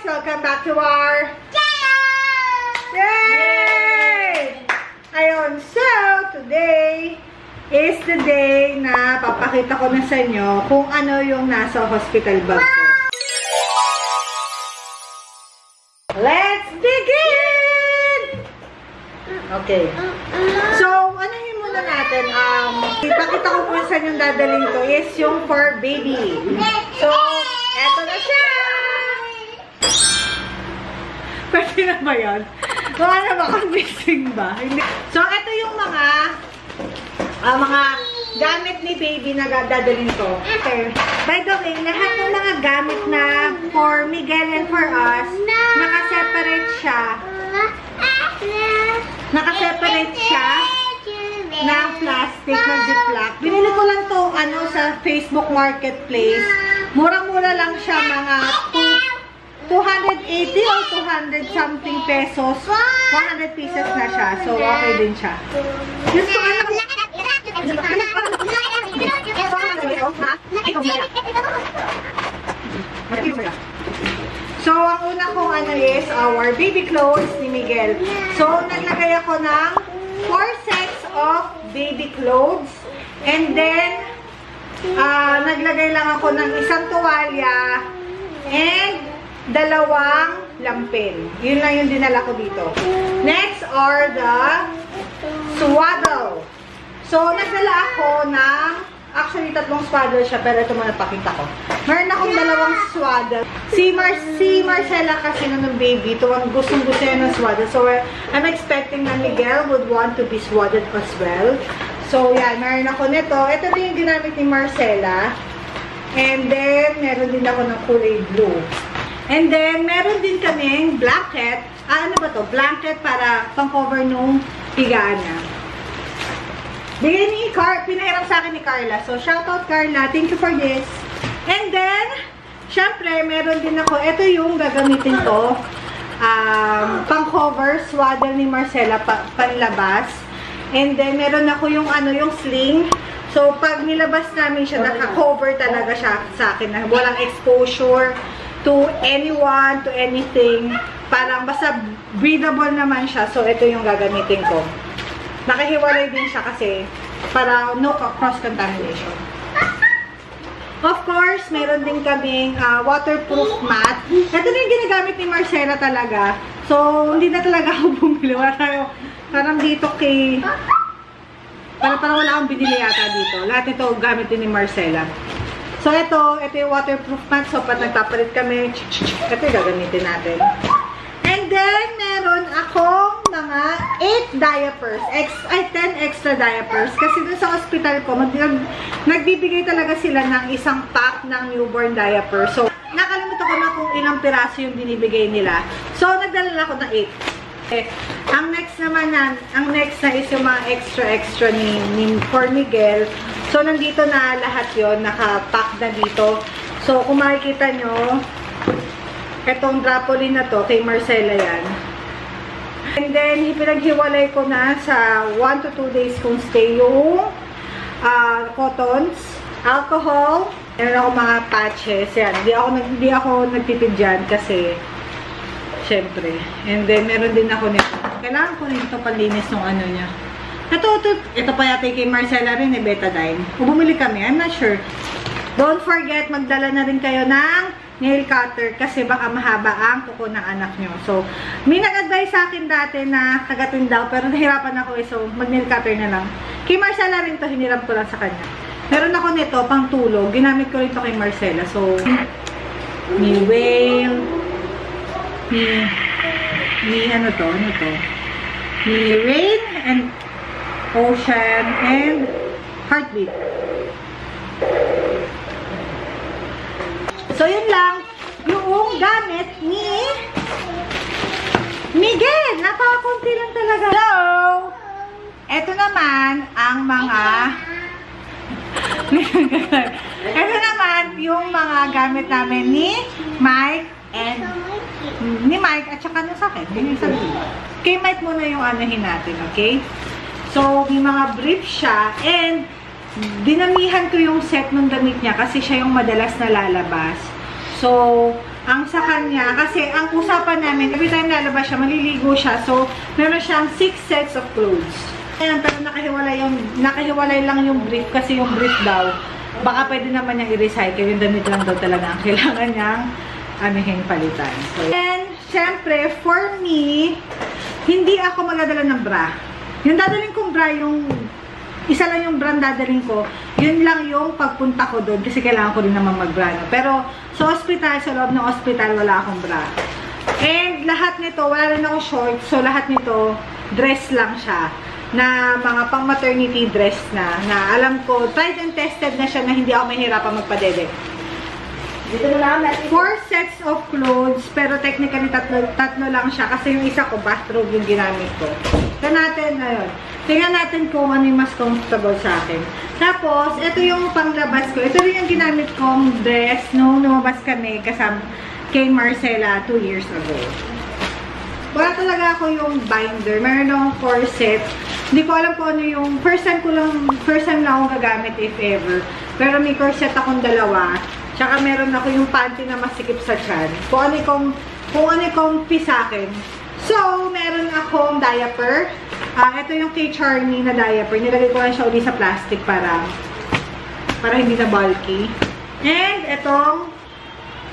Welcome back to our channel! Yay! Ayun, so today is the day na papakita ko na sa inyo kung ano yung nasa hospital bag ko. Let's begin! Okay. So, anahin muna natin. Ipakita ko muna sa inyo yung dadalhin ko is yung for baby. So, eto na siya! Pwede na ba yan? Baka na ba? Convincing ba? So, ito yung mga gamit ni baby na dadalhin ko. Okay. By the way, lahat ng mga gamit na for Miguel and for us, nakaseparate siya. Nakaseparate siya ng plastic, ng ziplock. Binili ko lang to sa Facebook Marketplace. Murang-mura lang siya, mga 280 or 200 something pesos. 100 pieces na siya. So, okay din siya. Gusto ko So, ang una kong is our baby clothes ni Miguel. So, naglagay ako ng 4 sets of baby clothes. And then, naglagay lang ako ng isang tuwalya and 2 lampin. Yun lang yung dinala ko dito. Next are the swaddle. So, nagdala ako ng, actually 3 swaddle siya, pero ito muna pakita ko. Meron akong 2 swaddle. Si Marcela kasi nung baby, ito ang gustong-gusto niya ng swaddle. So, I'm expecting na Miguel would want to be swaddled as well. So, yan, meron ako nito. Ito din yung ginamit ni Marcela. And then, meron din ako ng kulay blue. And then, meron din kaming blanket. Ano ba to? Blanket para pang-cover nung higaan niya. Bigay ni pinahiram sa akin ni Carla. So, shoutout Carla. Thank you for this. And then, syempre, meron din ako. Ito yung gagamitin ko. Pang-cover, swaddle ni Marcela, panlabas. And then, meron ako yung yung sling. So, pag nilabas namin siya, naka-cover talaga siya sa akin. Na walang exposure to anyone, to anything. Parang basta breathable naman siya. So, ito yung gagamitin ko. Nakahiwalay din siya kasi para no cross-contamination. Of course, meron din kaming waterproof mat. Ito na yung ginagamit ni Marcela talaga. So, hindi na talaga ako bumili. Parang dito kay... Parang wala akong binili yata dito. Lahat ito gamit din ni Marcela. So, ito yung waterproof mat. So, pag nagpapalit kami, ito yung gagamitin natin. And then, meron akong mga 8 diapers. 10 extra diapers. Kasi dun sa hospital ko, nagbibigay talaga sila ng isang pack ng newborn diaper. So, nakalimutan ko na kung ilang piraso yung binibigay nila. So, nagdala ako ng 8. Ang next na is yung mga extra for Miguel. So, nandito na lahat yon, nakapack na dito. So, kung makikita nyo, etong drapoline na to, kay Marcela yan. And then, pinaghiwalay ko na sa 1 to 2 days kung stay yung cottons, alcohol, meron ako mga patches, yan. Hindi ako nagtipid dyan kasi syempre. And then, meron din ako nito. Kailangan ko nito panlinis ng niya. Ito pa yata kay Marcela rin, betadine. Kung bumili kami, I'm not sure. Don't forget, magdala na rin kayo ng nail cutter kasi baka mahaba ang kuko ng anak nyo. So, may nag-advise sa akin dati na kagatin daw, pero nahirapan ako so mag-nail cutter na lang. Kay Marcela rin to, hiniram ko lang sa kanya. Meron ako nito, pang tulog. Ginamit ko rin to kay Marcela. So, may whale, ano to? May rain and ocean and heartbeat. So, yun lang yung gamit ni Miguel. Napakakunti lang talaga. So, eto naman ang mga eto naman yung mga gamit namin ni Mike at saka sa akin. Kay Mike muna yung natin, okay? So, may mga brief siya and dinamihan ko yung set ng damit niya kasi siya yung madalas na lalabas. So, ang sa kanya, kasi ang usapan namin, every time lalabas siya, maliligo siya. So, meron siyang 6 sets of clothes. Ayan, pero nakahiwalay lang yung brief, kasi yung brief daw, baka pwede naman niyang i-recycle. Yung damit lang daw talaga ang kailangan niyang palitan. So, and, syempre, for me, hindi ako magdadala ng bra. Yung dadalhin kong bra, yung isa lang yung brand dadalhin ko, yun lang yung pagpunta ko doon kasi kailangan ko rin naman mag-bra. No? Pero sa hospital, sa loob ng hospital, wala akong bra. And lahat nito, wala rin ako short, so lahat nito, dress lang siya. Na mga pang maternity dress na alam ko, tried and tested na siya na hindi ako mahirapan magpadede. Dito na lang 4 sets of clothes, pero technically tatlo lang siya kasi yung isa ko, bathrobe yung ginamit ko. Tingnan natin kung ano yung mas comfortable sa akin. Tapos, ito yung panglabas ko. Ito rin yung ginamit kong dress nung lumabas kami kasama kay Marcela 2 years ago. Wala talaga ako yung binder. Meron akong 4 sets. Hindi ko alam kung ano yung first time lang akong gagamit if ever. Pero may corset akong 2. Tsaka meron ako yung panty na masikip sa tiyan. Kung ano yung fit sa akin. So, meron akong diaper. Ito yung kay Charmy na diaper. Nilagay ko lang siya ulit sa plastic para hindi na bulky. And, itong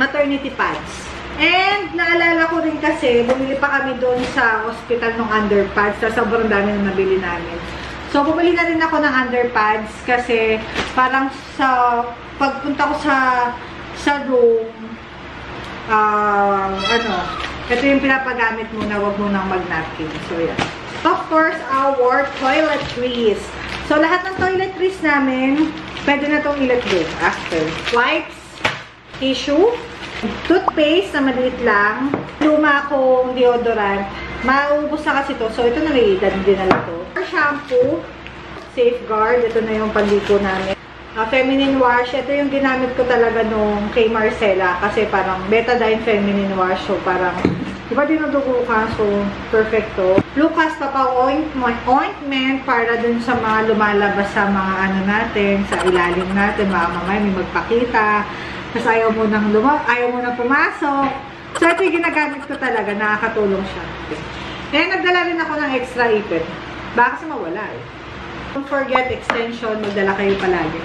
maternity pads. And, naalala ko rin kasi, bumili pa kami doon sa hospital ng underpads. Sa sobrang dami na nabili namin. So, bumili na rin ako ng underpads kasi parang sa pagpunta ko sa room, ito yung pinapagamit muna, wag munang mag-napkin. So, yan. Of course, our toiletries. So, lahat ng toiletries namin, pwede na itong ilagay doon after. Wipes, tissue, toothpaste na maliit lang, luma akong deodorant. Maubos na kasi ito. So, ito na rin, dinala ko. Shampoo, Safeguard. Ito na yung pandiko namin. Feminine wash. Ito yung ginamit ko talaga nung kay Marcela. Kasi parang betadine feminine wash. So, parang, di ba dinudugo ka? So, perfecto. Lucas Papa ointment para dun sa mga lumalabas sa mga ano natin, sa ilalim natin. Baka mamaya may magpakita. Tapos ayaw mo nang pumasok. So, ito yung ginagamit ko talaga. Nakakatulong siya. Kaya nagdala rin ako ng extra ipit. Baka kasi mawala eh. Don't forget extension. Magdala kayo palagi.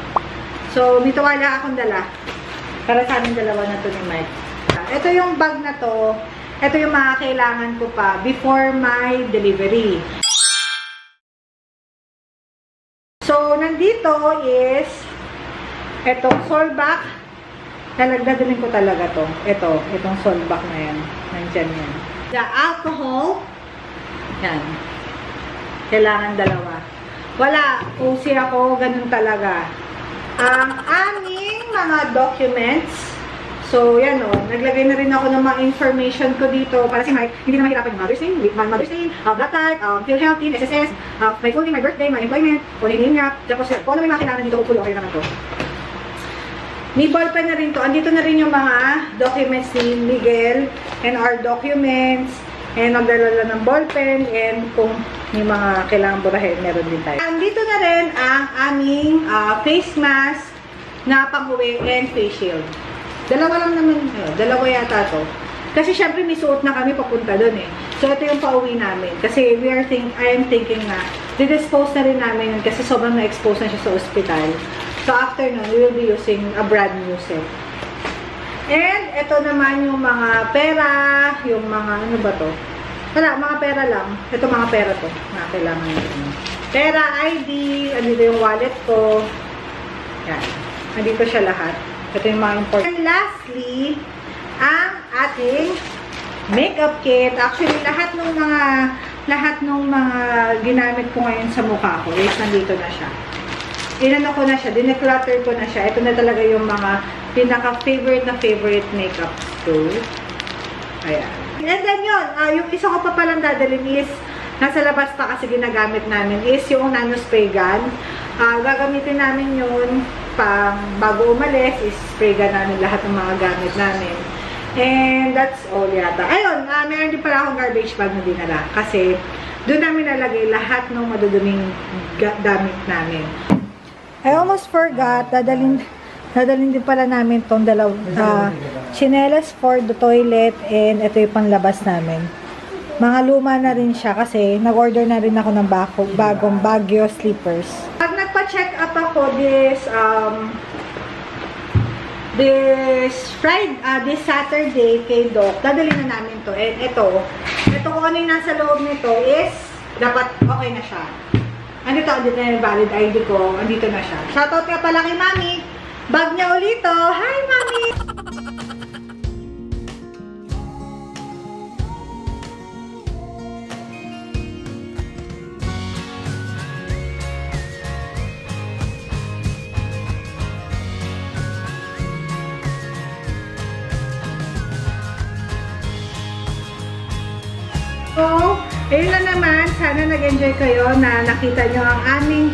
So, may tuwala akong dala. Para sa aming dalawa na to ni Mike. Ito yung bag na to. Ito yung mga kailangan ko pa before my delivery. So, nandito is itong Solback. Dadalhin ko talaga to. Itong Solback na yan. Nandyan yan. The alcohol. Yan. Kailangan 2. Wala. OC ako. Ganun talaga. Ang aming mga documents. So, yan o. Naglagay na rin ako ng mga information ko dito para si Mike, hindi na mahirapan yung mother's name, blood type, feel healthy, SSS, my full name, my birthday, my employment, kung name niya. Tapos, kung ano may mga kailangan dito, upulo, okay naman to. May ballpen na rin to. Andito na rin yung mga documents ni Miguel and our documents. And magdala ng ballpen and kung may mga kailangan burahin, meron din tayo. Andito na rin ang aming face mask na pang-uwi and face shield. 2 lang naman, 2 yata to. Kasi syempre may suot na kami papunta doon eh. So ito yung pauwi namin. Kasi I am thinking na didispose na rin namin yun kasi sobrang na-expose na siya sa ospital. So after nun, we will be using a brand new set. And ito naman yung mga pera, yung mga ano ba to? Wala, mga pera lang. Ito mga pera to. Mga kailangan natin. Pera, ID, andito yung wallet ko. Yan. Andito siya lahat. Ito yung mga important. And lastly, ang ating makeup kit. Actually, lahat ng mga ginamit ko ngayon sa mukha ko is nandito na siya. Inano ko na siya, dineclutter ko na siya. Ito na talaga yung mga pinaka-favorite na favorite makeup ko. Ayan. And then yun, yung isa ko pa palang dadalhin is, nasa labas pa kasi ginagamit namin, is yung nano spray gun. Gagamitin namin yun pang bago umalis, is spray gun namin lahat ng mga gamit namin. And that's all yata. Ayun, meron din pala akong garbage bag na dinala. Kasi doon namin nalagay lahat ng maduduming gamit namin. I almost forgot, Dadalhin din pala namin tong chinelas for the toilet and ito yung panlabas namin. Mga luma na rin siya kasi nag-order na rin ako ng bagong Baguio slippers. Pag nagpa-check up ako this Saturday kay Doc, dadalhin na namin to. And ito kung ano yung nasa loob nito is dapat okay na siya. Andito na yung valid ID ko. Andito na siya. Shoutout ka pala kay Mami. Bag niya ulit to. Hi, Mami! So, ayun na naman. Sana nag-enjoy kayo na nakita nyo ang aming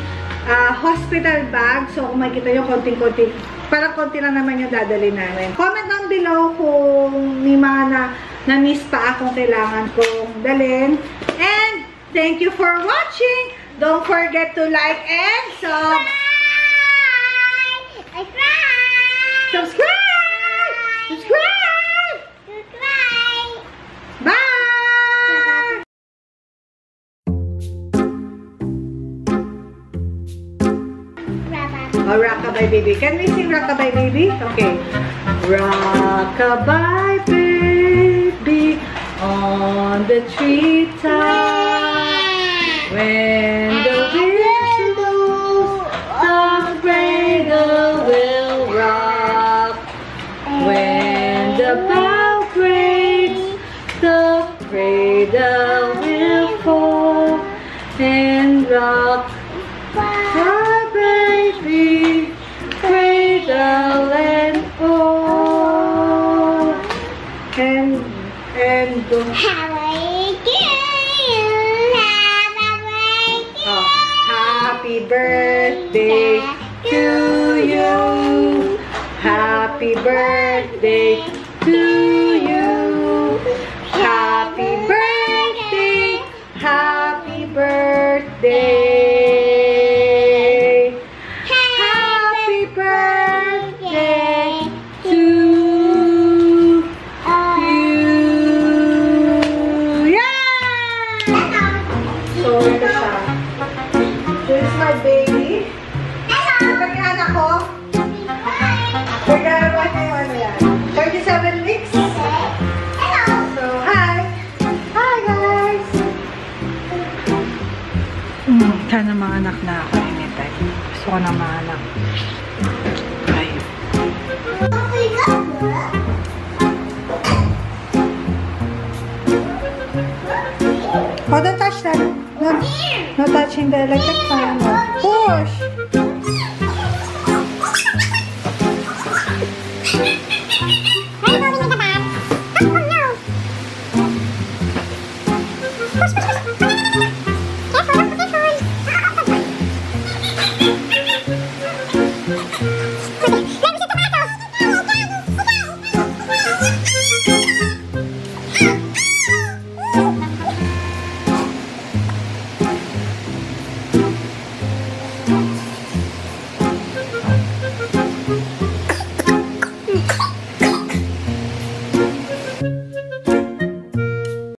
hospital bag. So, kung makikita nyo, konting-konti. Parang konti lang naman yung dadali namin. Comment down below kung may mga na-miss pa akong kailangan kong dalhin. And, thank you for watching. Don't forget to like and subscribe! Bye! Oh, Rockabye Baby. Can we sing Rockabye Baby? Okay. Rockabye Baby on the treetop. When the wind blows, the cradle will rock. When the bough breaks, the cradle will fall and rock. Cradle and all, and happy birthday to you, happy birthday to you, happy birthday, happy birthday. Baby. Hello! Ito yung anak ko. Nagkarawan na yung ano yan. 37 weeks. Hello! So, hi! Hi, guys! Sana mga anak na ako anytime. Gusto ko ng mga anak. Ay. Oh, don't touch that. No touching the electric fan. Push!